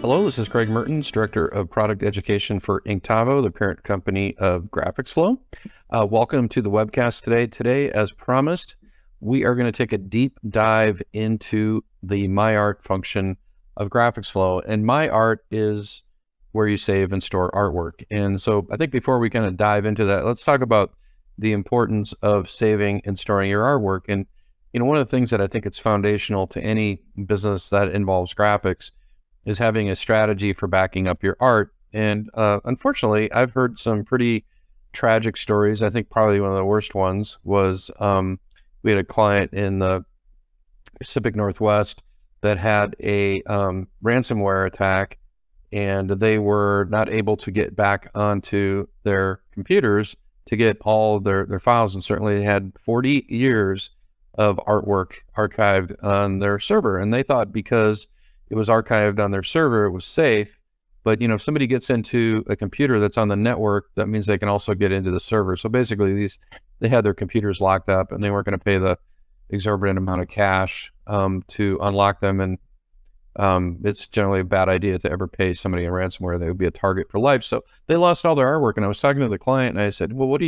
Hello, this is Craig Mertens, Director of Product Education for Inktovo, the parent company of GraphicsFlow. Welcome to the webcast today. Today, as promised, we are going to take a deep dive into the My Art function of GraphicsFlow. And My Art is where you save and store artwork. And so I think before we kind of dive into that, let's talk about the importance of saving and storing your artwork. And one of the things that I think it's foundational to any business that involves graphics is having a strategy for backing up your art. And unfortunately, I've heard some pretty tragic stories. I think probably one of the worst ones was we had a client in the Pacific Northwest that had a ransomware attack, and they were not able to get back onto their computers to get all their files. And certainly they had 40 years of artwork archived on their server. And they thought because it was archived on their server, it was safe. But if somebody gets into a computer that's on the network, that means they can also get into the server. So basically they had their computers locked up, and they weren't going to pay the exorbitant amount of cash to unlock them. And it's generally a bad idea to ever pay somebody a ransomware. They would be a target for life. So they lost all their artwork. And I was talking to the client, and I said, well, what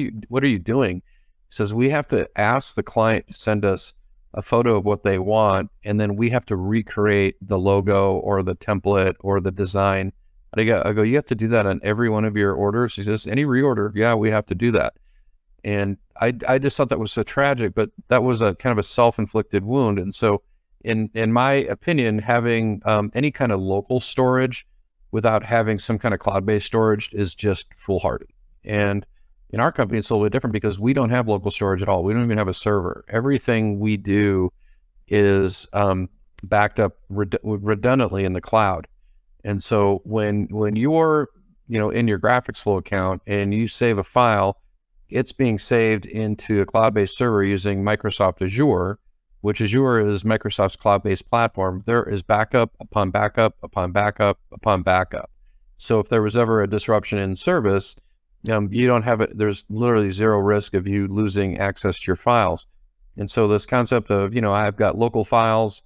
are you doing? He says, we have to ask the client to send us a photo of what they want, and then we have to recreate the logo or the template or the design. I go, you have to do that on every one of your orders? He says, any reorder, yeah, we have to do that. And I just thought that was so tragic, but that was a kind of a self-inflicted wound. And so in my opinion, having any kind of local storage without having some kind of cloud-based storage is just foolhardy. And in our company, it's a little bit different because we don't have local storage at all. We don't even have a server. Everything we do is backed up redundantly in the cloud. And so when you're in your GraphicsFlow account and you save a file, it's being saved into a cloud-based server using Microsoft Azure, which Azure is Microsoft's cloud-based platform. There is backup upon backup upon backup upon backup. So if there was ever a disruption in service, you don't have it. There's literally zero risk of you losing access to your files. And so this concept of, I've got local files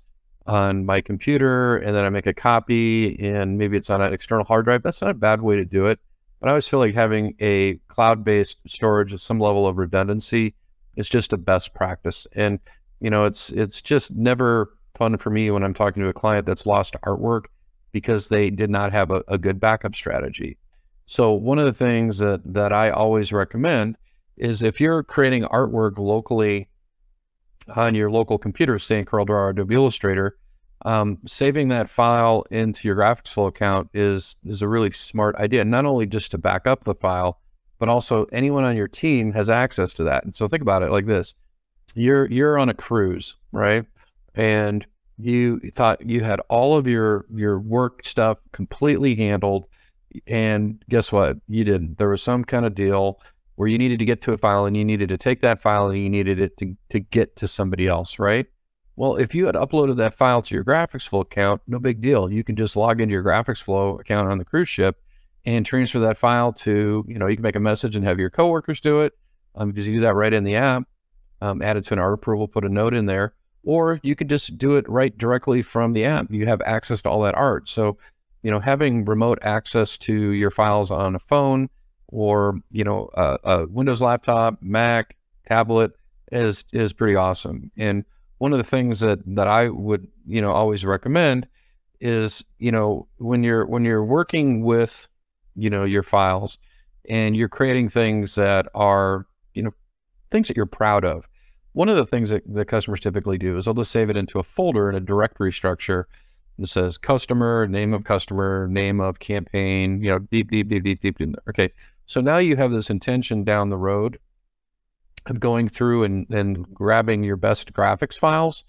on my computer, and then I make a copy, and maybe it's on an external hard drive. That's not a bad way to do it. But I always feel like having a cloud-based storage of some level of redundancy is just a best practice. And, it's just never fun for me when I'm talking to a client that's lost artwork because they did not have a good backup strategy. So one of the things that I always recommend is if you're creating artwork locally on your local computer, say in CorelDRAW or Adobe Illustrator, saving that file into your GraphicsFlow account is a really smart idea, not only just to back up the file, but also anyone on your team has access to that. And so think about it like this. You're on a cruise, right? And you thought you had all of your work stuff completely handled. And guess what? You didn't. There was some kind of deal where you needed to get to a file, and you needed to take that file, and you needed it to get to somebody else, right? Well, if you had uploaded that file to your GraphicsFlow account, no big deal. You can just log into your GraphicsFlow account on the cruise ship and transfer that file to, you can make a message and have your coworkers do it. Because you do that right in the app, add it to an art approval, put a note in there, or you could just do it right directly from the app. You have access to all that art. So having remote access to your files on a phone or, a Windows laptop, Mac, tablet is pretty awesome. And one of the things that I would, always recommend is, when you're working with, your files and you're creating things that are, things that you're proud of. One of the things that the customers typically do is they'll just save it into a folder in a directory structure. It says customer, name of campaign, deep in there. Okay. So now you have this intention down the road of going through and grabbing your best graphics files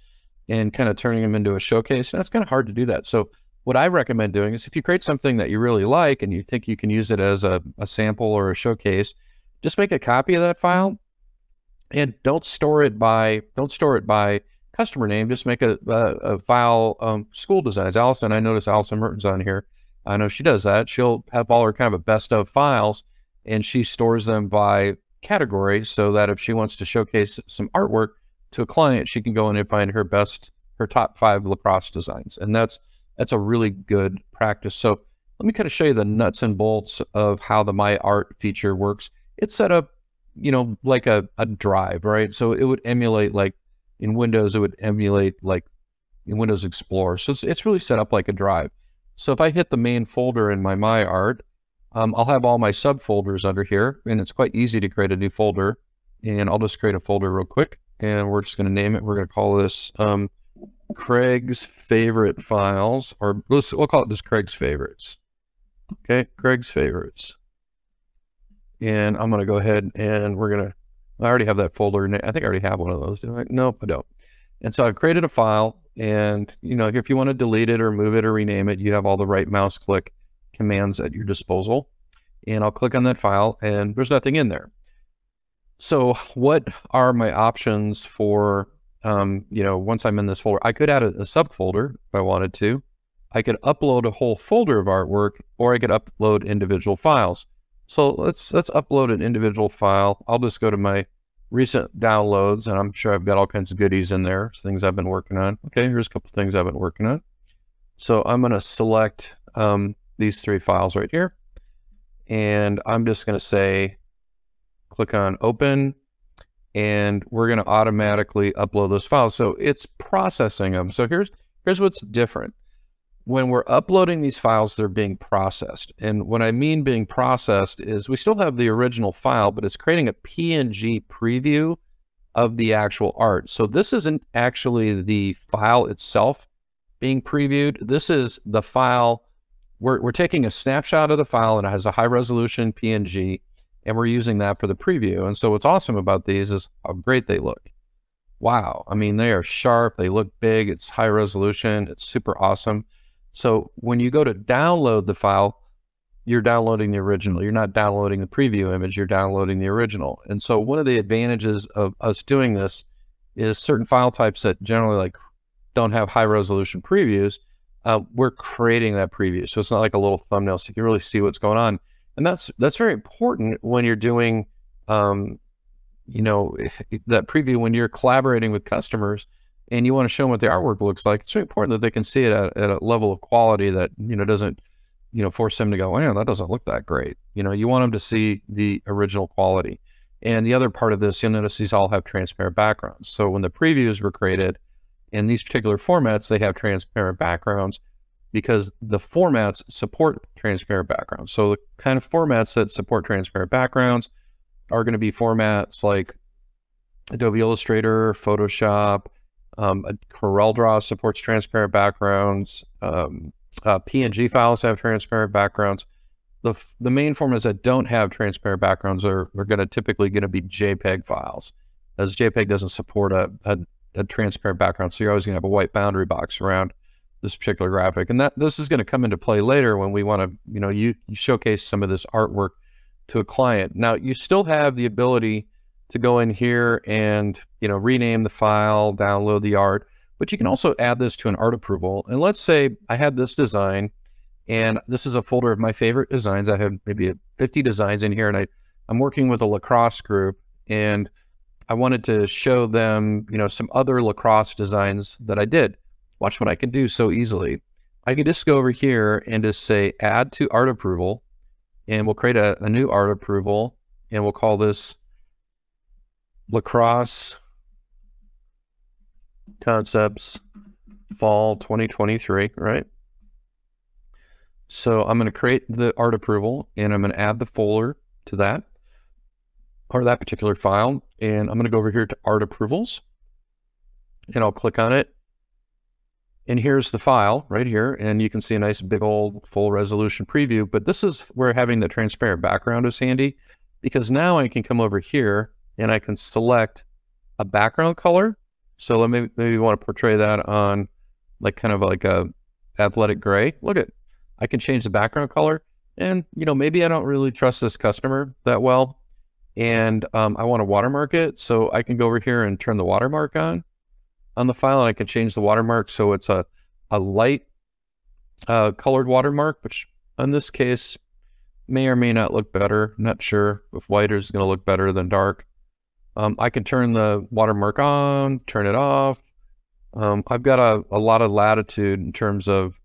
and kind of turning them into a showcase. And that's kind of hard to do that. So what I recommend doing is if you create something that you really like and you think you can use it as a sample or a showcase, just make a copy of that file and don't store it by customer name. Just make a file, school designs. I notice Allison Mertens on here. I know she does that. She'll have all her kind of a best of files, and she stores them by category so that if she wants to showcase some artwork to a client, she can go in and find her top 5 lacrosse designs. And that's that's a really good practice. So let me kind of show you the nuts and bolts of how the My Art feature works. It's set up, like a drive, right? So it would emulate, like in Windows, it would emulate like in Windows Explorer. So it's really set up like a drive. So if I hit the main folder in my Art, I'll have all my subfolders under here, and it's quite easy to create a new folder. And I'll just create a folder real quick, and we're just going to name it. We're going to call this Craig's Favorite Files, or we'll call it just Craig's Favorites. Okay, Craig's Favorites. And I'm going to go ahead and I already have that folder. I think I already have one of those. Do I? Nope, I don't. And so I've created a file, and if you want to delete it or move it or rename it, you have all the right mouse click commands at your disposal. And I'll click on that file, and there's nothing in there. So what are my options for, once I'm in this folder? I could add a subfolder if I wanted to. I could upload a whole folder of artwork, or I could upload individual files. So let's upload an individual file. I'll just go to my recent downloads, and I'm sure I've got all kinds of goodies in there, things I've been working on. Okay, here's a couple things I've been working on. So I'm going to select these 3 files right here, and I'm just going to say, click on open, and we're going to automatically upload those files. So it's processing them. So here's what's different. When we're uploading these files, they're being processed. And what I mean being processed is we still have the original file, but it's creating a PNG preview of the actual art. So this isn't actually the file itself being previewed. This is the file. We're taking a snapshot of the file, and it has a high resolution PNG, and we're using that for the preview. And so what's awesome about these is how great they look. Wow. I mean, they are sharp. They look big. It's high resolution. It's super awesome. So when you go to download the file, you're downloading the original. You're not downloading the preview image. You're downloading the original. And so one of the advantages of us doing this is certain file types that generally don't have high resolution previews, we're creating that preview. So it's not like a little thumbnail, so you can really see what's going on. And that's very important when you're doing, that preview, when you're collaborating with customers and you want to show them what the artwork looks like. It's very important that they can see it at a level of quality that, doesn't, force them to go, man, that doesn't look that great. You want them to see the original quality. And the other part of this, you'll notice these all have transparent backgrounds. So when the previews were created in these particular formats, they have transparent backgrounds because the formats support transparent backgrounds. So the kind of formats that support transparent backgrounds are going to be formats like Adobe Illustrator, Photoshop, CorelDRAW supports transparent backgrounds. PNG files have transparent backgrounds. The main formats that don't have transparent backgrounds are typically going to be JPEG files, as JPEG doesn't support a transparent background. So you're always going to have a white boundary box around this particular graphic. And this is going to come into play later when we want to, you showcase some of this artwork to a client. Now, you still have the ability to go in here and, rename the file, download the art, but you can also add this to an art approval. And let's say I had this design, and this is a folder of my favorite designs. I have maybe 50 designs in here, and I'm working with a lacrosse group, and I wanted to show them, some other lacrosse designs that I did. Watch what I can do so easily. I can just go over here and just say add to art approval, and we'll create a new art approval, and we'll call this Lacrosse Concepts Fall 2023, right? So I'm going to create the art approval, and I'm going to add the folder to that, or that particular file, and I'm going to go over here to art approvals, and I'll click on it. And here's the file right here, and you can see a nice big old full resolution preview. But this is where having the transparent background is handy, because now I can come over here and I can select a background color. So let me maybe want to portray that on kind of like a athletic gray. Look at, I can change the background color, and maybe I don't really trust this customer that well, and I want to watermark it. So I can go over here and turn the watermark on the file, and I can change the watermark so it's a light colored watermark, which in this case may or may not look better. I'm not sure if white is going to look better than dark. I can turn the watermark on, turn it off. I've got a lot of latitude in terms of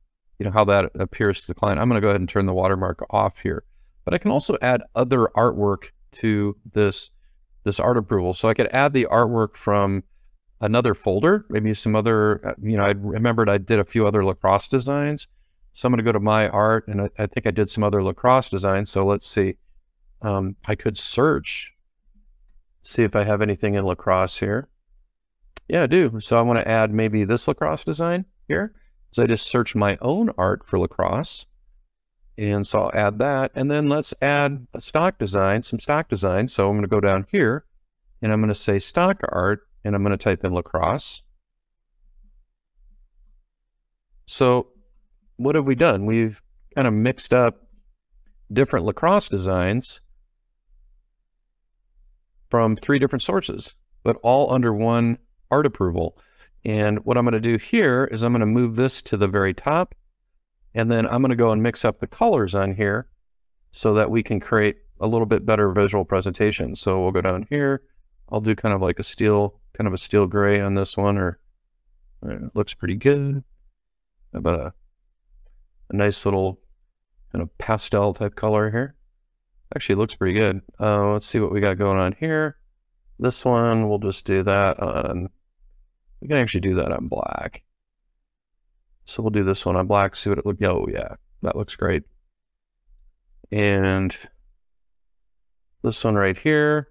how that appears to the client. I'm going to go ahead and turn the watermark off here, but I can also add other artwork to this art approval. So I could add the artwork from another folder, maybe some other, I remembered I did a few other lacrosse designs. So I'm going to go to my art, and I think I did some other lacrosse designs. So let's see. I could search, see if I have anything in lacrosse here. Yeah, I do. So I want to add maybe this lacrosse design here. So I just search my own art for lacrosse. And so I'll add that. And then let's add a stock design, some stock design. So I'm going to go down here and I'm going to say stock art, and I'm going to type in lacrosse. So what have we done? We've kind of mixed up different lacrosse designs from 3 different sources, but all under one art approval. And what I'm going to do here is I'm going to move this to the very top, and then I'm going to go and mix up the colors on here so that we can create a little bit better visual presentation. So we'll go down here. I'll do kind of like a steel gray on this one, or it looks pretty good. How about a nice little kind of pastel type color here? Actually, it looks pretty good. Let's see what we got going on here. This one, we'll just do that on, we can actually do that on black. So we'll do this one on black, see what it looks, oh yeah, that looks great. And this one right here,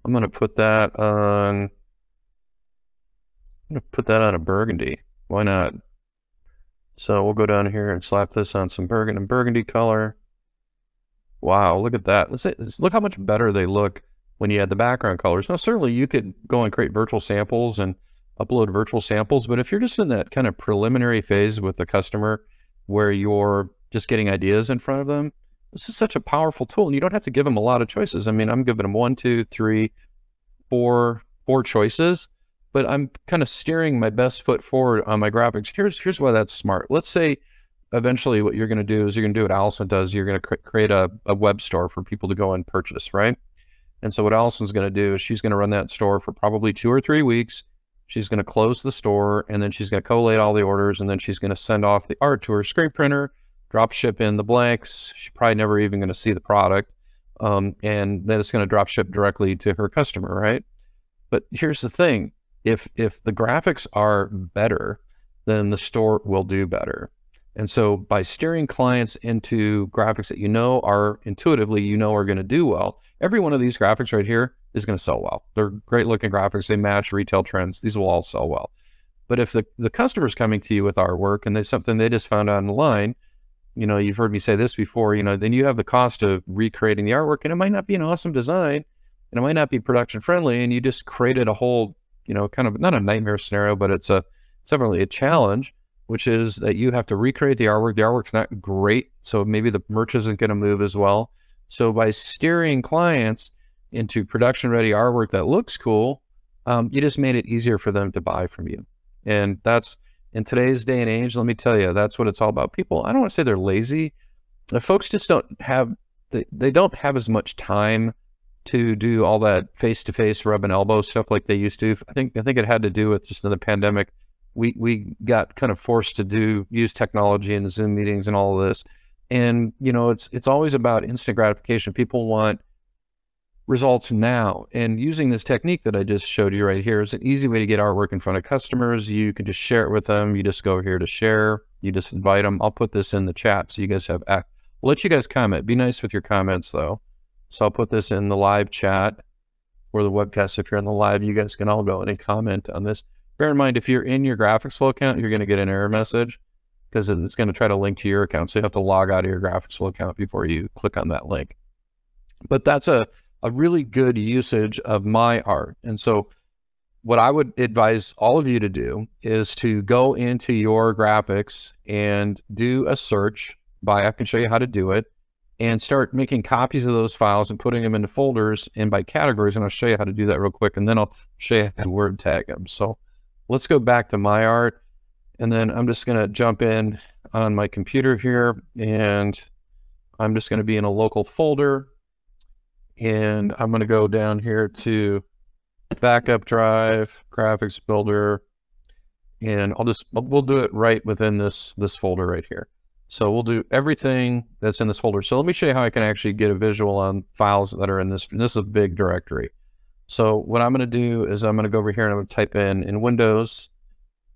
I'm going to put that on, a burgundy. Why not? So we'll go down here and slap this on some burgundy color. Wow, look at that. Look how much better they look when you add the background colors. Now, certainly you could go and create virtual samples and upload virtual samples, but if you're just in that kind of preliminary phase with the customer where you're just getting ideas in front of them, this is such a powerful tool, and you don't have to give them a lot of choices. I mean, I'm giving them 1, 2, 3, 4 choices, but I'm kind of steering my best foot forward on my graphics. Here's why that's smart. Let's say eventually what you're going to do is you're going to do what Allison does. You're going to create a web store for people to go and purchase, right? And so what Allison's going to do is she's going to run that store for probably 2 or 3 weeks. She's going to close the store, and then she's going to collate all the orders, and then she's going to send off the art to her screen printer, drop ship in the blanks. She's probably never even going to see the product. And then it's going to drop ship directly to her customer, right? But here's the thing. If the graphics are better, then the store will do better. And so by steering clients into graphics that are intuitively, are going to do well, every one of these graphics right here is going to sell well. They're great looking graphics. They match retail trends. These will all sell well. But if the customer's coming to you with artwork and there's something they just found online, you've heard me say this before, then you have the cost of recreating the artwork, and it might not be an awesome design, and it might not be production friendly, and you just created a whole, kind of not a nightmare scenario, but it's definitely a challenge, which is that you have to recreate the artwork. The artwork's not great, so maybe the merch isn't going to move as well. So by steering clients into production-ready artwork that looks cool, you just made it easier for them to buy from you. And that's, in today's day and age, let me tell you, that's what it's all about. People, I don't want to say they're lazy. The folks just don't have, they don't have as much time to do all that face-to-face rub and elbow stuff like they used to. I think it had to do with just in the pandemic. We got kind of forced to use technology and Zoom meetings and all of this. And, it's always about instant gratification. People want results now. And using this technique that I just showed you right here is an easy way to get artwork in front of customers. You can just share it with them. You just go here to share. You just invite them. I'll put this in the chat so you guys have, I'll let you guys comment. Be nice with your comments though. So I'll put this in the live chat or the webcast. If you're on the live, you guys can all go and comment on this. Bear in mind, if you're in your GraphicsFlow account, you're going to get an error message because it's going to try to link to your account. So you have to log out of your GraphicsFlow account before you click on that link. But that's a really good usage of my art. And so what I would advise all of you to do is to go into your graphics and do a search by, I can show you how to do it, and start making copies of those files and putting them into folders and by categories. And I'll show you how to do that real quick. And then I'll show you how to word tag them. So let's go back to my art. And then I'm just going to jump in on my computer here, and I'm just going to be in a local folder. And I'm going to go down here to backup drive, graphics builder, and we'll do it right within this folder right here. So we'll do everything that's in this folder. So let me show you how I can actually get a visual on files that are in this. And this is a big directory. So what I'm going to do is I'm going to go over here and I'm going to type in Windows.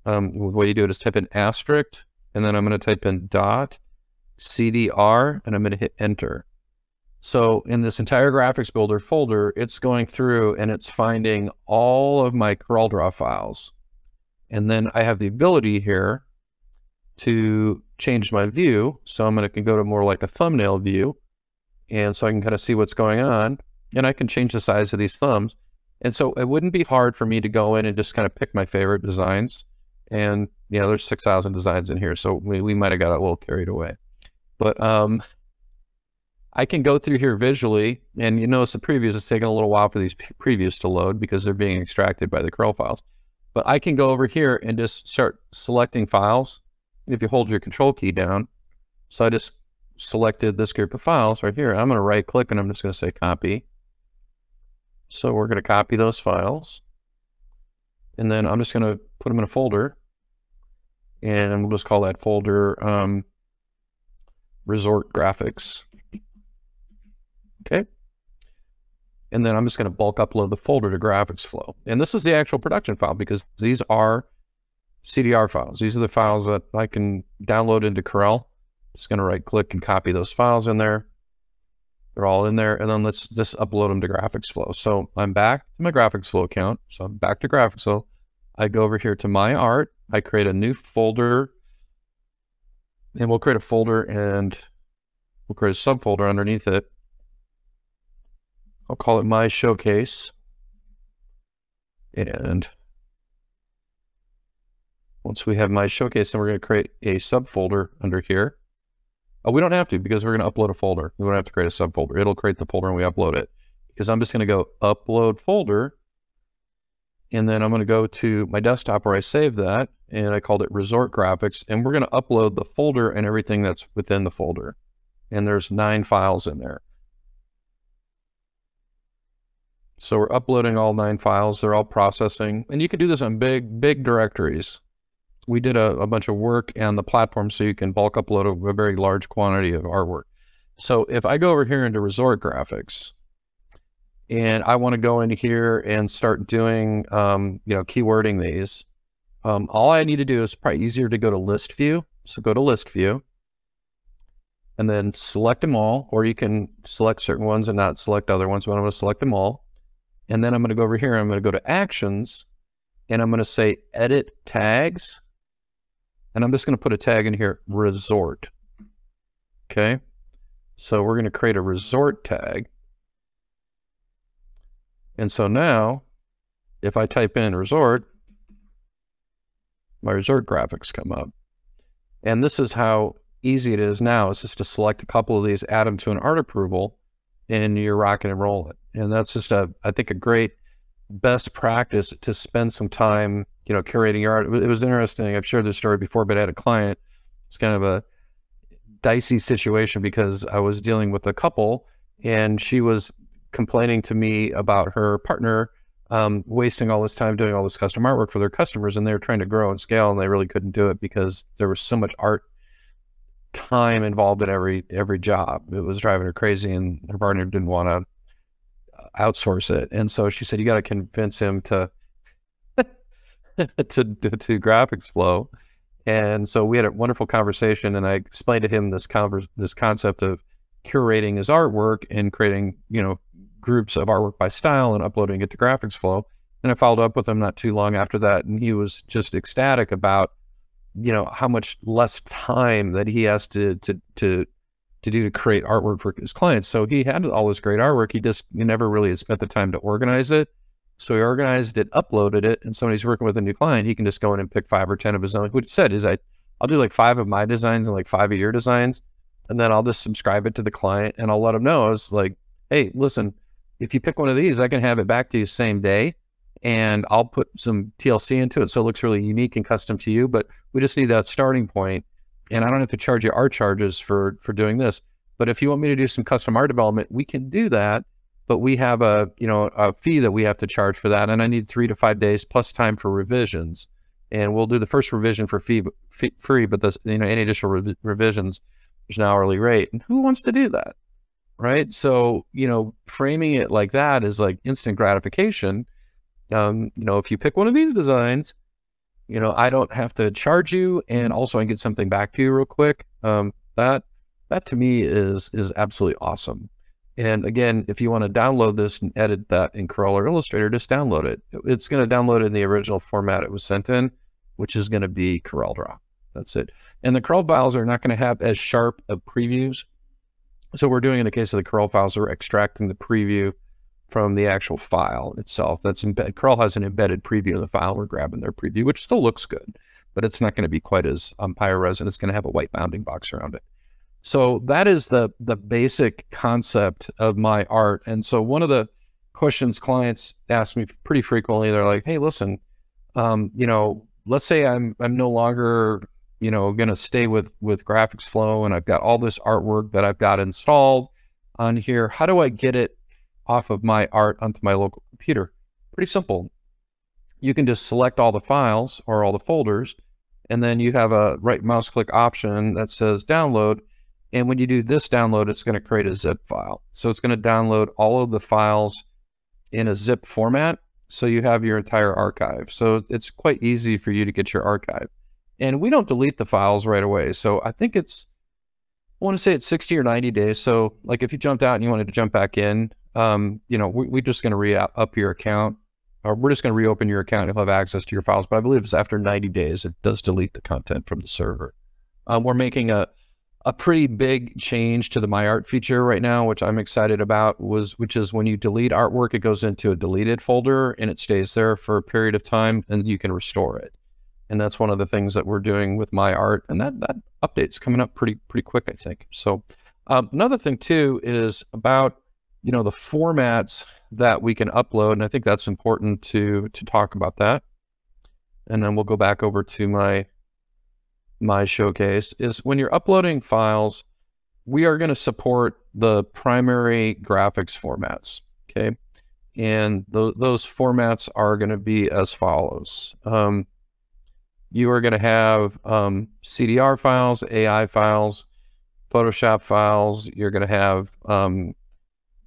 The way you do it is type in asterisk, and then I'm going to type in .cdr, and I'm going to hit enter. So in this entire graphics builder folder, it's going through and it's finding all of my CorelDRAW files. And then I have the ability here to change my view. So I'm going to go to more like a thumbnail view. And so I can kind of see what's going on, and I can change the size of these thumbs. And so it wouldn't be hard for me to go in and just kind of pick my favorite designs. And, you know, there's 6,000 designs in here. So we might've got a little carried away, but, I can go through here visually, and you notice the previews, it's taking a little while for these previews to load because they're being extracted by the Corel files. But I can go over here and just start selecting files. And if you hold your control key down, so I just selected this group of files right here. I'm going to right click and I'm just going to say copy. So we're going to copy those files. And then I'm just going to put them in a folder. And we'll just call that folder Resort Graphics. Okay. And then I'm just going to bulk upload the folder to GraphicsFlow. And this is the actual production file because these are CDR files. These are the files that I can download into Corel. Just going to right click and copy those files in there. They're all in there. And then let's just upload them to GraphicsFlow. So I'm back to my GraphicsFlow account. So I'm back to GraphicsFlow. I go over here to my art. I create a new folder, and we'll create a folder and we'll create a subfolder underneath it. I'll call it My Showcase. And once we have My Showcase, then we're going to create a subfolder under here. Oh, we don't have to because we're going to upload a folder. We don't have to create a subfolder. It'll create the folder and we upload it. Because I'm just going to go upload folder. And then I'm going to go to my desktop where I saved that. And I called it Resort Graphics. And we're going to upload the folder and everything that's within the folder. And there's 9 files in there. So we're uploading all 9 files. They're all processing. And you can do this on big directories. We did a bunch of work on the platform so you can bulk upload a very large quantity of artwork. So if I go over here into Resort Graphics, and I want to go into here and start doing, keywording these, all I need to do is probably easier to go to List View. So go to List View, and then select them all, or you can select certain ones and not select other ones, but I'm going to select them all. And then I'm going to go over here, I'm going to go to Actions, and I'm going to say Edit Tags. And I'm just going to put a tag in here, Resort. Okay. So we're going to create a Resort tag. And so now, if I type in Resort, my Resort graphics come up. And this is how easy it is now. It's just to select a couple of these, add them to an art approval, and you're rocking and rolling. And that's just I think a great best practice to spend some time, curating your art. It was interesting. I've shared this story before, but I had a client. It's kind of a dicey situation because I was dealing with a couple, and she was complaining to me about her partner wasting all this time doing all this custom artwork for their customers, and they were trying to grow and scale, and they really couldn't do it because there was so much art time involved in every job. It was driving her crazy, and her partner didn't want to outsource it. And so she said, you got to convince him to to GraphicsFlow. And so we had a wonderful conversation, and I explained to him this concept of curating his artwork and creating, groups of artwork by style and uploading it to GraphicsFlow. And I followed up with him not too long after that, and he was just ecstatic about, how much less time that he has to do to create artwork for his clients. So he had all this great artwork. He never really had spent the time to organize it. So he organized it, uploaded it, and somebody's working with a new client, he can just go in and pick 5 or 10 of his own. What he said is I'll do like 5 of my designs and like 5 of your designs, and then I'll just subscribe it to the client, and I'll let him know. It's like, hey, listen, if you pick one of these, I can have it back to you same day, and I'll put some TLC into it so it looks really unique and custom to you, but we just need that starting point, and I don't have to charge you art charges for doing this. But if you want me to do some custom art development, we can do that, but we have a fee that we have to charge for that, and I need 3 to 5 days plus time for revisions. and we'll do the first revision for free, but this, you know, any additional revisions, there's an hourly rate. And who wants to do that, right? So, you know, framing it like that is like instant gratification. You know, if you pick one of these designs, you know, I don't have to charge you, and also I can get something back to you real quick. That to me is absolutely awesome. And again, if you want to download this and edit that in Corel or Illustrator, just download it. It's going to download it in the original format it was sent in, which is going to be CorelDRAW. That's it. And the Corel files are not going to have as sharp of previews. So we're doing, in the case of the Corel files, we're extracting the preview from the actual file itself. That's embedded. Corel has an embedded preview of the file. We're grabbing their preview, which still looks good, but it's not going to be quite as high res, and it's going to have a white bounding box around it. So that is the basic concept of my art. And so one of the questions clients ask me pretty frequently, they're like, hey, listen, you know, let's say I'm no longer, you know, going to stay with GraphicsFlow, and I've got all this artwork that I've got installed on here. How do I get it off of my art onto my local computer? Pretty simple. You can just select all the files or all the folders, and then you have a right mouse click option that says download. And when you do this download, it's going to create a zip file. So it's going to download all of the files in a zip format, so you have your entire archive. So it's quite easy for you to get your archive. And we don't delete the files right away. So I think it's, I want to say it's 60 or 90 days. So like if you jumped out and you wanted to jump back in, you know, we're just going to re-up your account, or we're just going to reopen your account. You'll have access to your files, but I believe it's after 90 days, it does delete the content from the server. We're making a pretty big change to the My Art feature right now, which I'm excited about, which is when you delete artwork, it goes into a deleted folder and it stays there for a period of time, and you can restore it. And that's one of the things that we're doing with My Art, and that update's coming up pretty quick, I think. So another thing too is about, you know, the formats that we can upload, and I think that's important to talk about that. And then we'll go back over to my showcase. Is when you're uploading files, we are going to support the primary graphics formats, okay? And those formats are going to be as follows. You are going to have CDR files, AI files, Photoshop files. You're going to have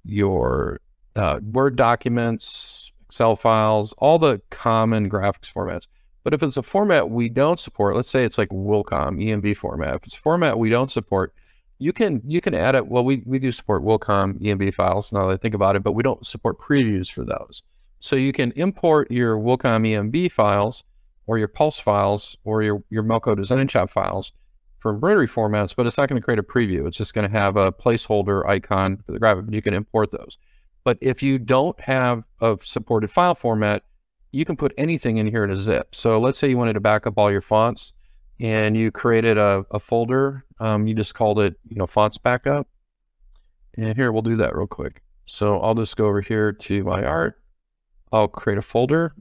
your Word documents, Excel files, all the common graphics formats. But if it's a format we don't support, let's say it's like Wilcom, EMB format. If it's a format we don't support, you can add it. Well, we do support Wilcom EMB files now that I think about it, but we don't support previews for those. So you can import your Wilcom EMB files or your Pulse files or your Melco Design Shop files for embroidery formats, but it's not going to create a preview. It's just going to have a placeholder icon for the graphic, but you can import those. But if you don't have a supported file format, you can put anything in here in a zip. So let's say you wanted to back up all your fonts and you created a folder. You just called it, you know, fonts backup. And here, we'll do that real quick. So I'll just go over here to My Art. I'll create a folder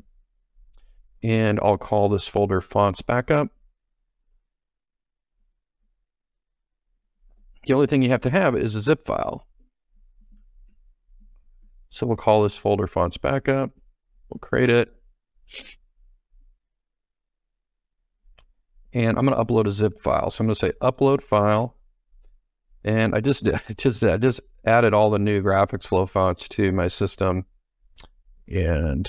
and I'll call this folder fonts backup. The only thing you have to have is a zip file. So we'll call this folder fonts backup. We'll create it. And I'm going to upload a zip file. So I'm going to say upload file. And I just added all the new GraphicsFlow fonts to my system. And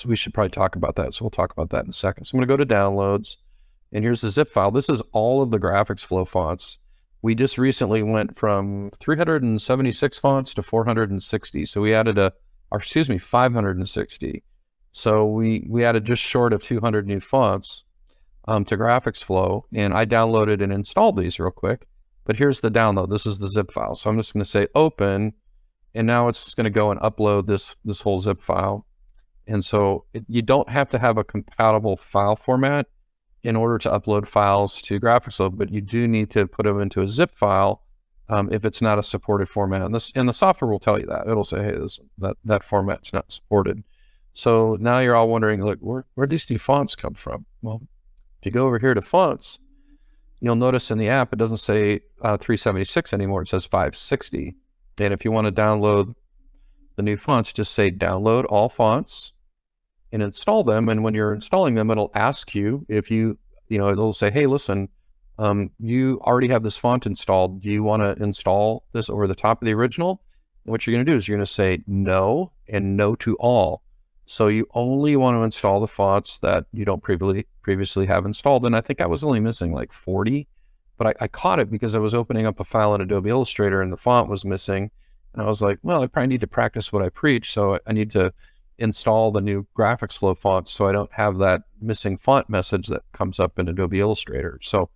we should probably talk about that. So we'll talk about that in a second. So I'm going to go to downloads. And here's the zip file. This is all of the GraphicsFlow fonts. We just recently went from 376 fonts to 460. So we added 560. So we added just short of 200 new fonts to GraphicsFlow, and I downloaded and installed these real quick. But here's the download. This is the zip file. So I'm just going to say open, and now it's going to go and upload this whole zip file. And so you don't have to have a compatible file format in order to upload files to GraphicsFlow, but you do need to put them into a zip file if it's not a supported format. And the software will tell you that. It'll say, hey, that format's not supported. So now you're all wondering, like, where'd these new fonts come from? Well, if you go over here to fonts, you'll notice in the app, it doesn't say 376 anymore. It says 560. And if you want to download the new fonts, just say download all fonts. and install them. And when you're installing them, it'll ask you if it'll say, hey, listen, you already have this font installed. Do you want to install this over the top of the original? And what you're going to do is you're going to say no and no to all. So you only want to install the fonts that you don't previously have installed. And I think I was only missing like 40, but I caught it because I was opening up a file in Adobe Illustrator and the font was missing. And I was like, well, I probably need to practice what I preach. So I need to install the new GraphicsFlow fonts so I don't have that missing font message that comes up in Adobe Illustrator. So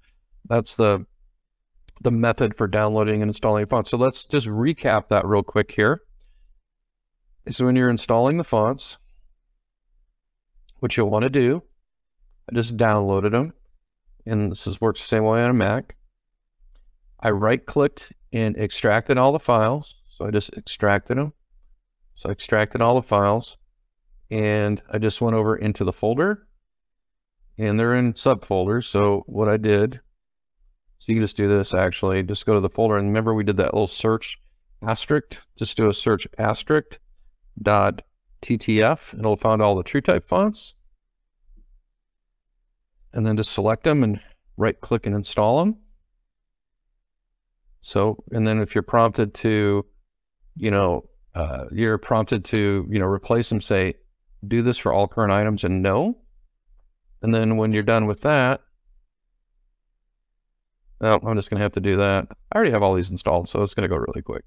that's the method for downloading and installing fonts. So let's just recap that real quick here. So when you're installing the fonts, what you'll want to do, I just downloaded them, and works the same way on a Mac. I right-clicked and extracted all the files. So I just extracted them. So I extracted all the files, and I just went over into the folder, and they're in subfolders. So what I did, so you can just do this actually, just go to the folder, and remember we did that little search asterisk, just do a search asterisk .ttf, and it'll find all the TrueType fonts, and then just select them and right click and install them. So, and then if you're prompted to, replace them, say, do this for all current items and no. And then when you're done with that, oh, I'm just going to have to do that. I already have all these installed, so it's going to go really quick.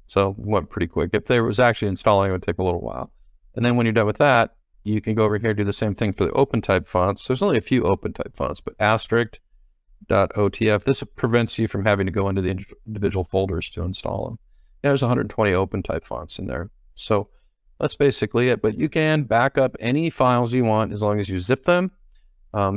So it went pretty quick. If they was actually installing, it would take a little while. And then when you're done with that, you can go over here and do the same thing for the OpenType fonts. There's only a few OpenType fonts, but asterisk.otf, this prevents you from having to go into the individual folders to install them. Yeah, there's 120 OpenType fonts in there. So that's basically it. But you can back up any files you want as long as you zip them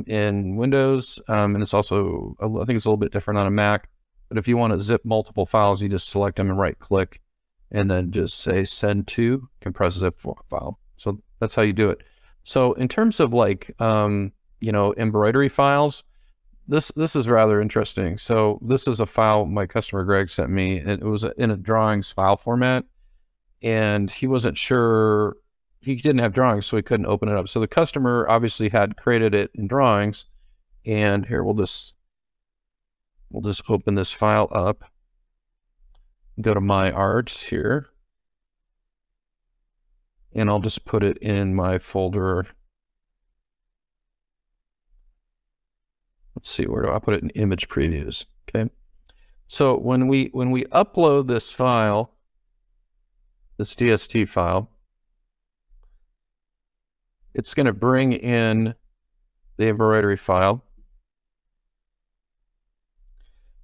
in Windows. And it's also, I think it's a little bit different on a Mac. But if you want to zip multiple files, you just select them and right click and then just say send to compress zip file. So that's how you do it. So in terms of like, embroidery files, this is rather interesting. So this is a file my customer Greg sent me, and it was in a drawings file format, and he wasn't sure, he didn't have drawings, so he couldn't open it up. So the customer obviously had created it in drawings, and here we'll just open this file up, go to my arts here, and I'll just put it in my folder. Let's see, where do I put it? In image previews? Okay. So when we upload this file, this DST file, it's going to bring in the embroidery file,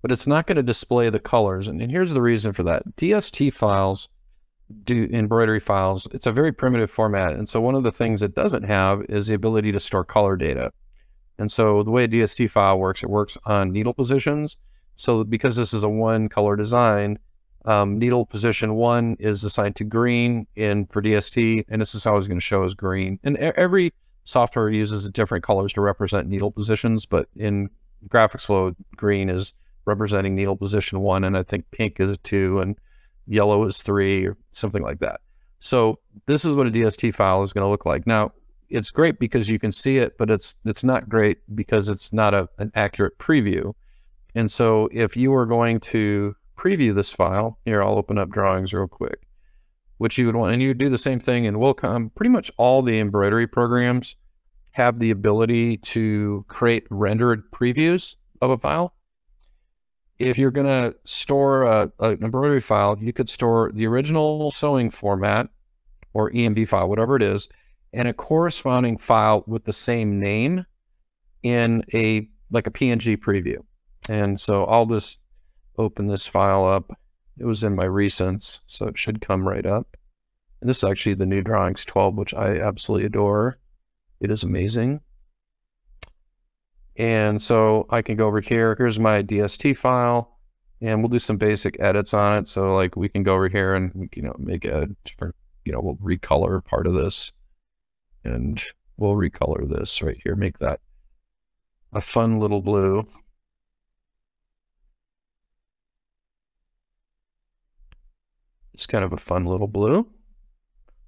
but it's not going to display the colors. And here's the reason for that. DST files, embroidery files, it's a very primitive format. And so one of the things it doesn't have is the ability to store color data. And so the way a DST file works, it works on needle positions. So because this is a one color design, needle position 1 is assigned to green for DST, and this is always going to show as green. And every software uses different colors to represent needle positions, but in GraphicsFlow, green is representing needle position 1, and I think pink is 2, and yellow is 3, or something like that. So this is what a DST file is going to look like. Now, it's great because you can see it, but it's not great because it's not an accurate preview. And so if you were going to preview this file, here, I'll open up drawings real quick, which you would want, and you would do the same thing in Wilcom. Pretty much all the embroidery programs have the ability to create rendered previews of a file. If you're going to store an embroidery file, you could store the original sewing format or EMB file, whatever it is, and a corresponding file with the same name in like a PNG preview. And so I'll just open this file up. It was in my recents, so it should come right up. And this is actually the new Drawings 12, which I absolutely adore. It is amazing. And so I can go over here. Here's my DST file, and we'll do some basic edits on it. So like we can go over here and make a different, we'll recolor part of this. And we'll recolor this right here, make that a fun little blue. It's kind of a fun little blue.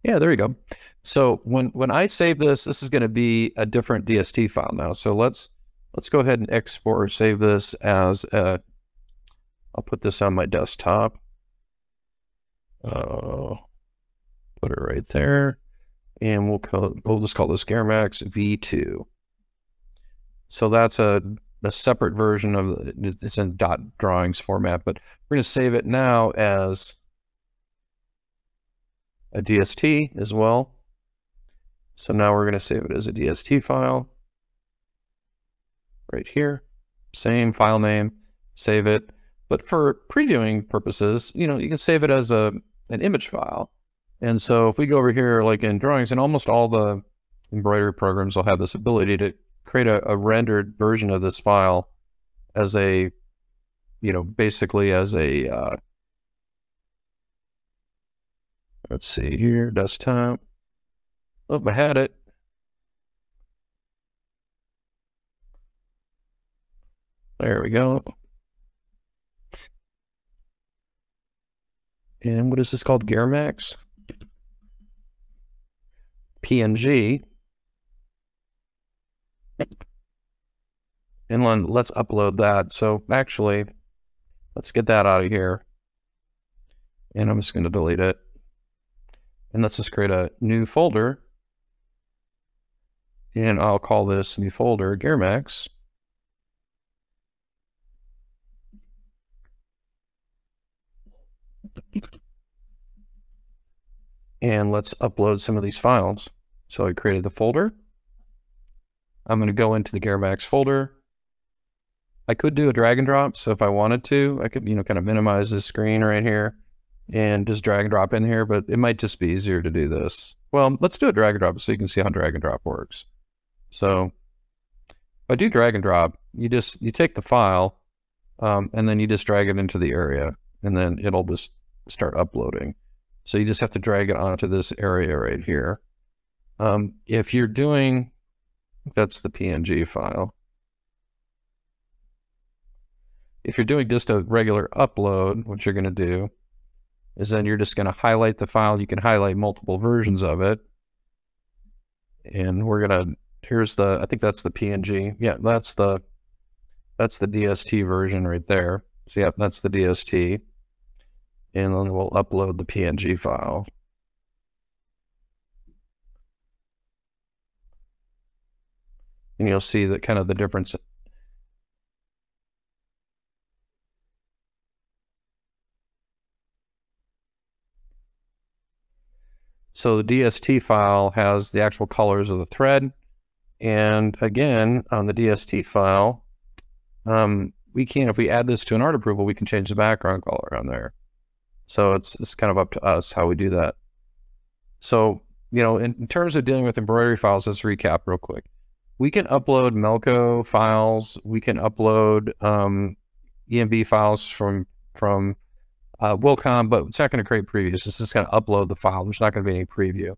Yeah, there you go. So when I save this, this is going to be a different DST file now. So let's go ahead and export or save this as a, I'll put this on my desktop. Put it right there, and we'll just call this Garmax V2. So that's a separate version of it's in .drawings format, but we're going to save it now as a DST as well. So now we're going to save it as a DST file right here. Same file name, save it. But for previewing purposes, you can save it as an image file. And so if we go over here, like in drawings, and almost all the embroidery programs will have this ability to create a rendered version of this file as a, basically as a, let's see here, desktop. Oh, I had it. There we go. And what is this called? Garmax? PNG. And let's upload that. So actually, let's get that out of here. And I'm just going to delete it. And let's just create a new folder. And I'll call this new folder Garmax. And let's upload some of these files. So I created the folder. I'm going to go into the Garmax folder. I could do a drag and drop. So if I wanted to, I could, kind of minimize this screen right here and just drag and drop in here, but it might just be easier to do this. Well, let's do a drag and drop so you can see how drag and drop works. So if I do drag and drop, you take the file and then you just drag it into the area, and then it'll just start uploading. So you just have to drag it onto this area right here. If you're doing, that's the PNG file. If you're doing just a regular upload, what you're going to do is then you're just going to highlight the file. You can highlight multiple versions of it. And we're going to, here's the, I think that's the PNG. Yeah, that's the DST version right there. So yeah, that's the DST. And then we'll upload the PNG file. And you'll see that kind of the difference. So the DST file has the actual colors of the thread. And again, on the DST file, we can, if we add this to an art approval, we can change the background color on there. So it's kind of up to us how we do that. So, in terms of dealing with embroidery files, let's recap real quick. We can upload Melco files. We can upload EMB files from Wilcom, but it's not going to create previews. It's just going to upload the file. There's not going to be any preview.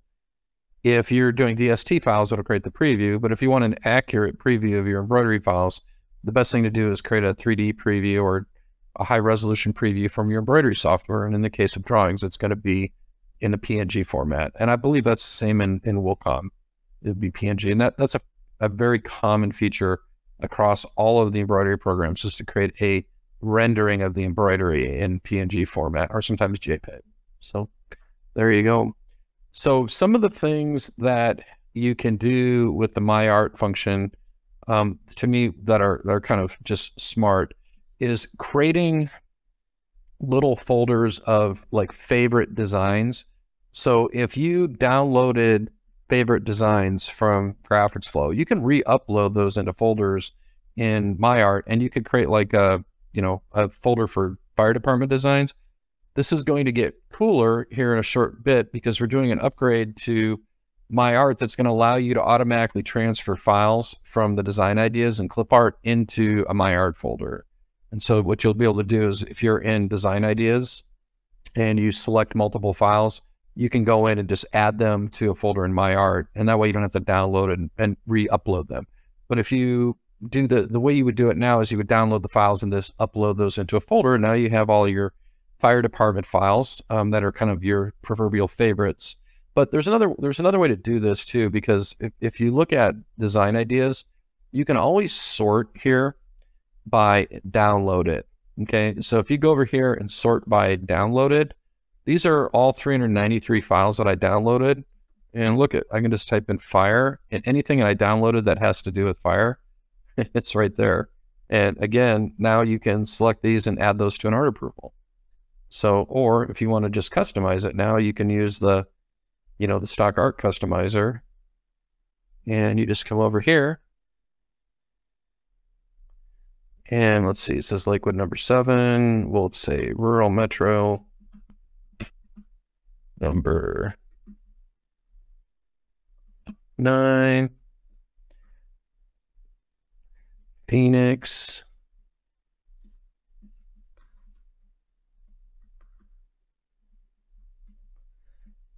If you're doing DST files, it'll create the preview. But if you want an accurate preview of your embroidery files, the best thing to do is create a 3D preview or a high resolution preview from your embroidery software. And in the case of drawings, it's going to be in the PNG format. And I believe that's the same in Wilcom. It would be PNG. And that's a very common feature across all of the embroidery programs, is to create a rendering of the embroidery in PNG format, or sometimes JPEG. So there you go. So some of the things that you can do with the My Art function, to me, that are kind of just smart, is creating little folders of like favorite designs. So if you downloaded favorite designs from GraphicsFlow, you can re-upload those into folders in My Art, and you could create like a folder for fire department designs. This is going to get cooler here in a short bit because we're doing an upgrade to My Art that's going to allow you to automatically transfer files from the design ideas and clip art into a My Art folder. And so what you'll be able to do is, if you're in design ideas and you select multiple files, you can go in and just add them to a folder in My Art, and that way you don't have to download it and re-upload them. But if you do the way you would do it now, is you would download the files and just upload those into a folder. And now you have all your fire department files that are kind of your proverbial favorites But there's another way to do this too, because if you look at design ideas, you can always sort here by downloaded. Okay, so if you go over here and sort by downloaded, these are all 393 files that I downloaded. And look at, I can just type in fire, and anything I downloaded that has to do with fire, it's right there. And again, now you can select these and add those to an art approval. So, or if you want to just customize it, now you can use the, the stock art customizer, and you just come over here. And let's see, it says Lakewood number 7. We'll say rural metro number 9. Phoenix.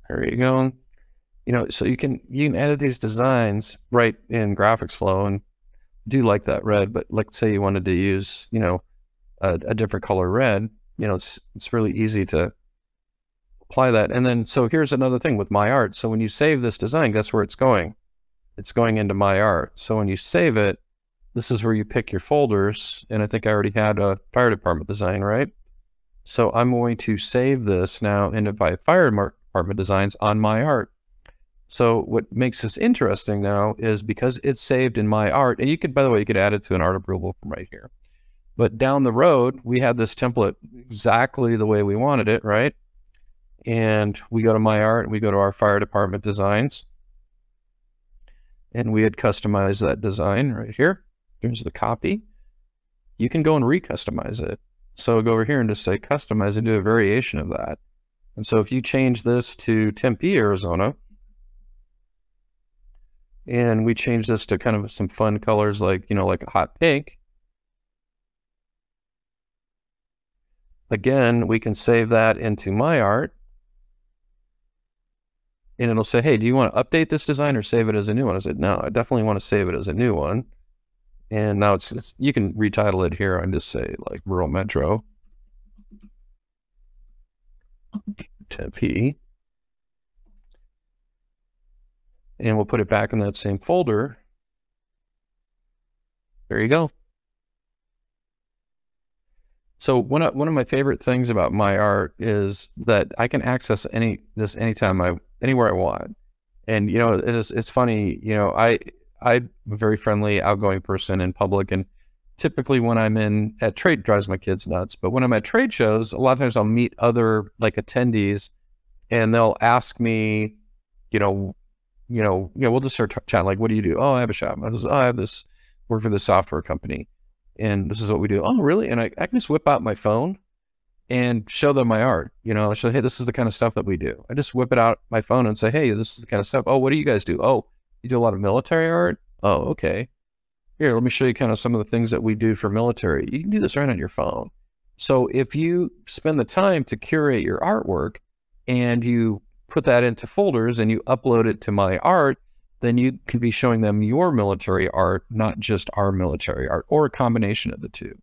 There you go. So you can edit these designs right in GraphicsFlow, and do like that red, but let's say you wanted to use, a different color red, it's really easy to apply that. And then, so here's another thing with my art. So when you save this design, guess where it's going? It's going into my art. So when you save it, this is where you pick your folders. And I think I already had a fire department design, right? So I'm going to save this now into fire department designs on my art. So what makes this interesting now is because it's saved in my art, and you could, by the way, you could add it to an art approval from right here. But down the road, we had this template exactly the way we wanted it, right? And we go to my art, and we go to our fire department designs, and we had customized that design right here. Here's the copy. You can go and re-customize it. So go over here and just say customize and do a variation of that. And so if you change this to Tempe, Arizona, and we change this to kind of some fun colors like, like a hot pink. Again, we can save that into my art. And it'll say, hey, do you want to update this design or save it as a new one? I said, no, I definitely want to save it as a new one. And now it's you can retitle it here and just say like Rural Metro Tempe. And we'll put it back in that same folder. There you go. So one of my favorite things about my art is that I can access this anytime anywhere I want. And it's funny, I'm a very friendly, outgoing person in public, and typically when I'm at trade, it drives my kids nuts. But when I'm at trade shows, a lot of times I'll meet other attendees, and they'll ask me, we'll just start chatting, like, what do you do? Oh, I have a shop. I have this, work for this software company, and this is what we do. Oh, really? And I can just whip out my phone and show them my art. I show, hey, this is the kind of stuff that we do. I just whip it out my phone and say, hey, this is the kind of stuff. Oh, what do you guys do? Oh, you do a lot of military art? Oh, okay. Here, let me show you kind of some of the things that we do for military. You can do this right on your phone. So if you spend the time to curate your artwork and you put that into folders and you upload it to my art, then you can be showing them your military art, not just our military art, or a combination of the two.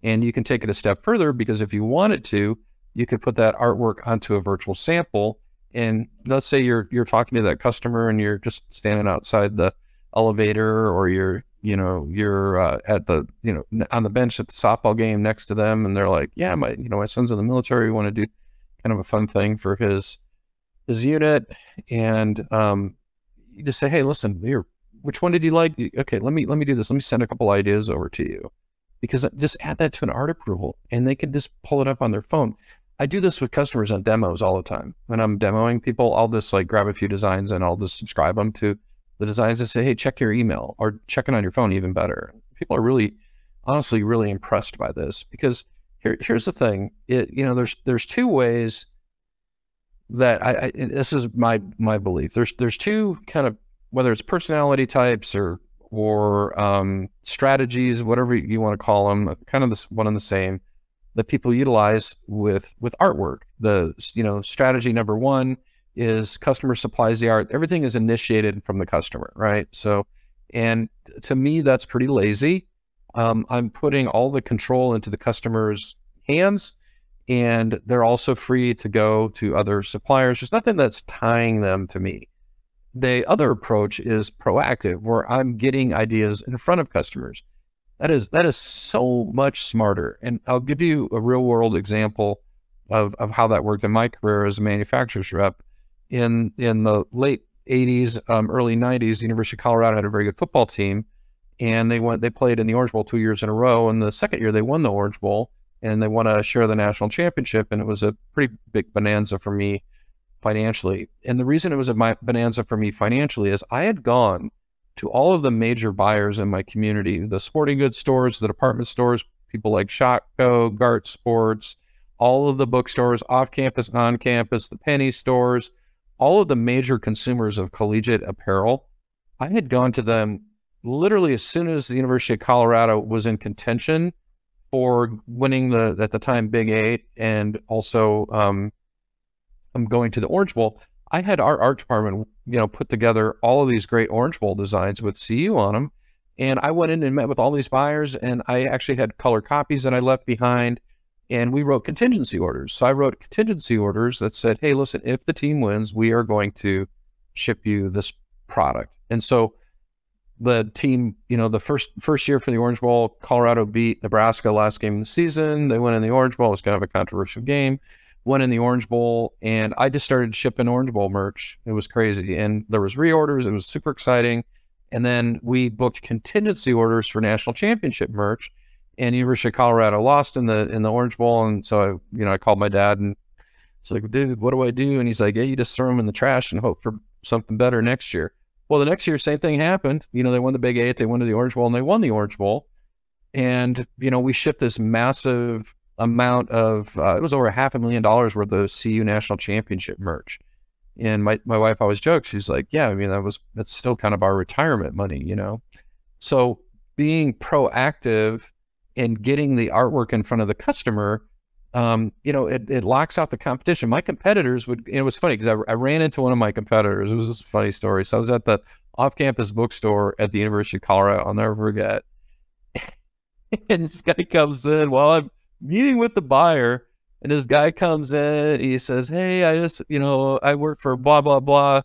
And you can take it a step further, because if you wanted to, you could put that artwork onto a virtual sample. And let's say you're talking to that customer and you're just standing outside the elevator, or you're at the on the bench at the softball game next to them, and they're like, yeah, my son's in the military, we want to do kind of a fun thing for his unit. And you just say, hey, listen, here, which one did you like? Okay, let me do this. Let me send a couple ideas over to you, because just add that to an art approval and they can just pull it up on their phone. I do this with customers on demos all the time. When I'm demoing people, I'll just grab a few designs and I'll just subscribe them to the designs and say, hey, check your email, or check it on your phone, even better. People are really, honestly, really impressed by this, because here's the thing. There's two ways that this is my belief. There's two kind of, whether it's personality types or strategies, whatever you want to call them, kind of this one and the same, that people utilize with artwork. The strategy number one is customer supplies the art. Everything is initiated from the customer, right? So, and to me, that's pretty lazy. I'm putting all the control into the customer's hands, and they're also free to go to other suppliers. There's nothing that's tying them to me. The other approach is proactive, where I'm getting ideas in front of customers. That is so much smarter. And I'll give you a real world example of how that worked in my career as a manufacturer's rep. In the late 80s, early 90s, the University of Colorado had a very good football team, and they played in the Orange Bowl 2 years in a row. And the second year they won the Orange Bowl, and they won a share of the national championship. And it was a pretty big bonanza for me financially. And the reason it was a bonanza for me financially is I had gone to all of the major buyers in my community, the sporting goods stores, the department stores, people like Shopko, Gart Sports, all of the bookstores, off campus, on campus, the penny stores, all of the major consumers of collegiate apparel. I had gone to them literally as soon as the University of Colorado was in contention for winning the, at the time, Big 8, and also I'm going to the Orange Bowl. I had our art department, put together all of these great Orange Bowl designs with CU on them. And I went in and met with all these buyers, and I actually had color copies that I left behind, and we wrote contingency orders. So I wrote contingency orders that said, hey, listen, if the team wins, we are going to ship you this product. And so the team, the first year for the Orange Bowl, Colorado beat Nebraska last game of the season. They went in the Orange Bowl. It was kind of a controversial game. Went in the Orange Bowl, and I just started shipping Orange Bowl merch. It was crazy. And there was reorders. It was super exciting. And then we booked contingency orders for national championship merch, and University of Colorado lost in the Orange Bowl. And so I called my dad, and it's like, dude, what do I do? And he's like, yeah, you just throw them in the trash and hope for something better next year. Well, the next year, same thing happened. They won the Big 8, they went to the Orange Bowl, and they won the Orange Bowl. And, we shipped this massive amount of, it was over $500,000 worth of CU national championship merch. And my wife always jokes, she's like, yeah, that's still kind of our retirement money, So being proactive and getting the artwork in front of the customer, it locks out the competition. My competitors it was funny because I ran into one of my competitors. It was just a funny story. So I was at the off-campus bookstore at the University of Colorado. I'll never forget. And this guy comes in while I'm meeting with the buyer, and this guy comes in, he says, hey, I just, I work for blah, blah, blah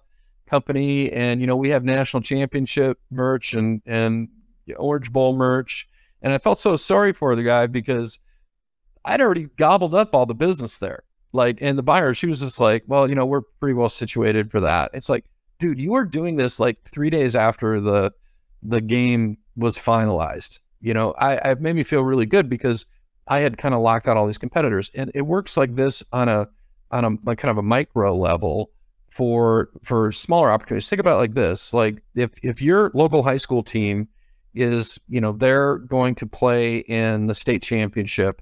company, and, we have national championship merch and Orange Bowl merch. And I felt so sorry for the guy because I'd already gobbled up all the business there. And the buyer, she was just like, well, we're pretty well situated for that. It's like, dude, you were doing this 3 days after the game was finalized. It made me feel really good because I had kind of locked out all these competitors. And it works like this on a kind of a micro level for smaller opportunities. Think about it like this. If your local high school team is, they're going to play in the state championship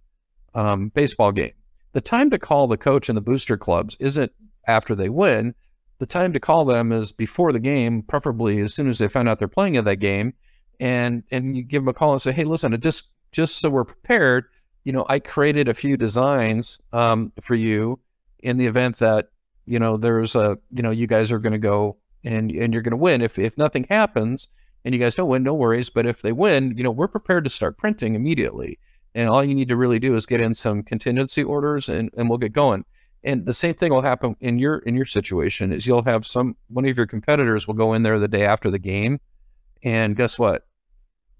baseball game, the time to call the coach and the booster clubs isn't after they win. The time to call them is before the game, preferably as soon as they find out they're playing in that game. And you give them a call and say, hey, listen, just so we're prepared, I created a few designs for you in the event that, there's you guys are going to go and you're going to win. If nothing happens and you guys don't win, no worries. But if they win, we're prepared to start printing immediately. And all you need to really do is get in some contingency orders, and we'll get going. And the same thing will happen in your situation is you'll have one of your competitors will go in there the day after the game, and guess what?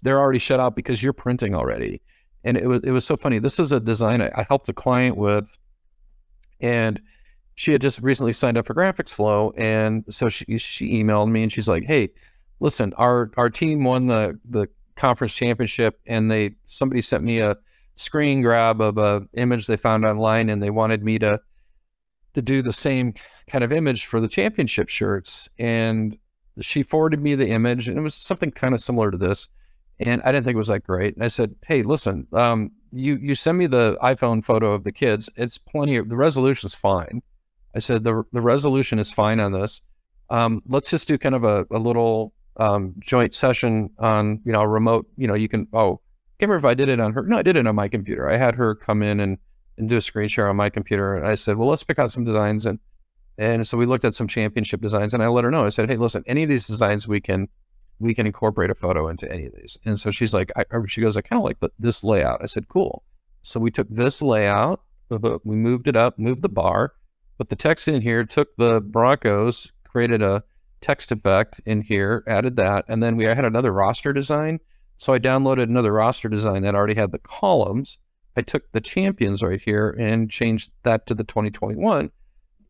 They're already shut out because you're printing already. And it was so funny. This is a design I helped the client with, and she had just recently signed up for GraphicsFlow, and so she emailed me, and she's like, hey, listen, our team won the conference championship, and somebody sent me a screen grab of a image they found online, and they wanted me to do the same kind of image for the championship shirts. And she forwarded me the image, and it was something kind of similar to this, and I didn't think it was that great. And I said, hey, listen, you send me the iPhone photo of the kids. It's the resolution's fine. I said, the resolution is fine on this. Let's just do kind of a little joint session on, a remote, you can, can't remember if I did it on her. No, I did it on my computer. I had her come in and do a screen share on my computer. And I said, well, let's pick out some designs. And so we looked at some championship designs, and I let her know. I said, hey, listen, any of these designs, we can incorporate a photo into any of these. And so she's like, she goes, I kind of like this layout. I said, cool. So we took this layout, We moved it up, moved the bar, put the text in here, took the Broncos, created a text effect in here, added that, and then I had another roster design. So I downloaded another roster design that already had the columns. I took the champions right here and changed that to the 2021,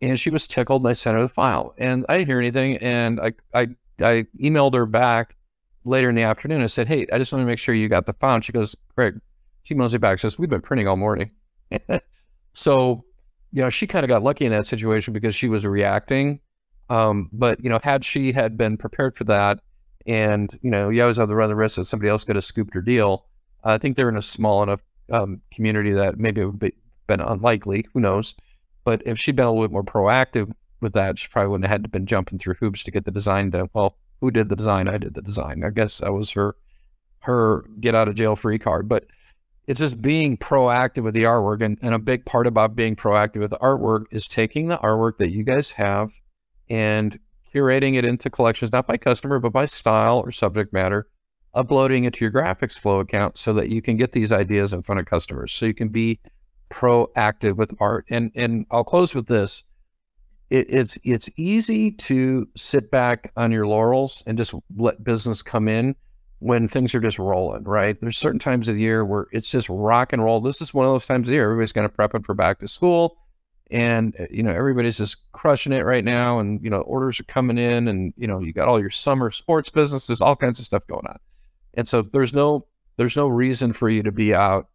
and she was tickled, and I sent her the file. And I didn't hear anything, and I emailed her back later in the afternoon. I said, hey, I just want to make sure you got the file. And she goes, Greg, she emails me back, says, we've been printing all morning. So, you know, she kind of got lucky in that situation because she was reacting. But, you know, had she had been prepared for that, and, you know, you always have to run the risk that somebody else could have scooped her deal. I think they're in a small enough community that maybe it would have been unlikely, who knows. But if she'd been a little bit more proactive with that, she probably wouldn't have had to been jumping through hoops to get the design done. Well, who did the design? I did the design. I guess that was her get out of jail free card. But it's just being proactive with the artwork. And a big part about being proactive with the artwork is taking the artwork that you guys have and curating it into collections, not by customer, but by style or subject matter, uploading it to your GraphicsFlow account so that you can get these ideas in front of customers. So you can be proactive with art. And I'll close with this. It's easy to sit back on your laurels and just let business come in when things are just rolling, right? There's certain times of the year where it's just rock and roll. This is one of those times of the year everybody's kind of prepping for back to school, and you know, everybody's just crushing it right now, and you know, orders are coming in, and you know, you got all your summer sports business. There's all kinds of stuff going on, and so there's no reason for you to be out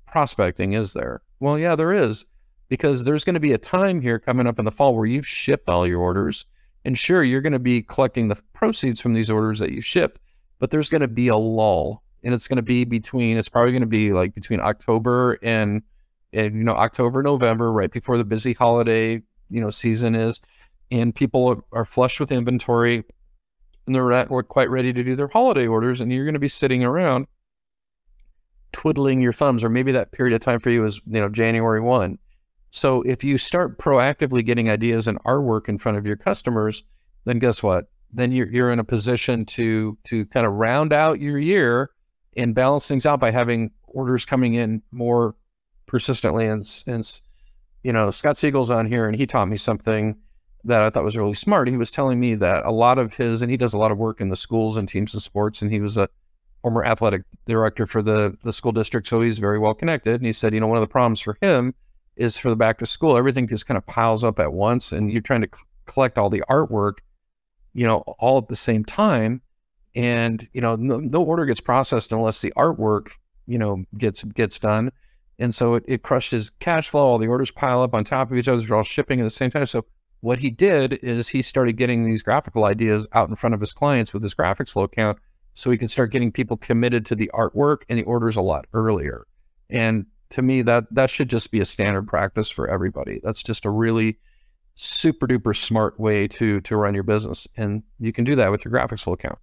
prospecting, is there? Well, yeah, there is, because there's going to be a time here coming up in the fall where you've shipped all your orders, and sure, you're going to be collecting the proceeds from these orders that you shipped, but there's going to be a lull, and it's going to be it's probably going to be like between October and you know, October, November, right before the busy holiday, you know, season is, and people are flush with inventory, and they're quite ready to do their holiday orders, and you're going to be sitting around twiddling your thumbs, or maybe that period of time for you is, you know, January 1. So if you start proactively getting ideas and artwork in front of your customers, then guess what? Then you're in a position to kind of round out your year and balance things out by having orders coming in more persistently. And you know, Scott Siegel's on here, and he taught me something that I thought was really smart. He was telling me that a lot of and he does a lot of work in the schools and teams and sports, and he was a former athletic director for the school district, so he's very well connected. And he said, you know, one of the problems for him is for the back to school, everything just kind of piles up at once, and you're trying to collect all the artwork, you know, all at the same time. And, you know, no order gets processed unless the artwork, you know, gets done. And so it crushed his cash flow. All the orders pile up on top of each other. They're all shipping at the same time. So what he did is he started getting these graphical ideas out in front of his clients with his GraphicsFlow account, so he could start getting people committed to the artwork and the orders a lot earlier. And to me, that should just be a standard practice for everybody. That's just a really super duper smart way to run your business. And you can do that with your GraphicsFlow account.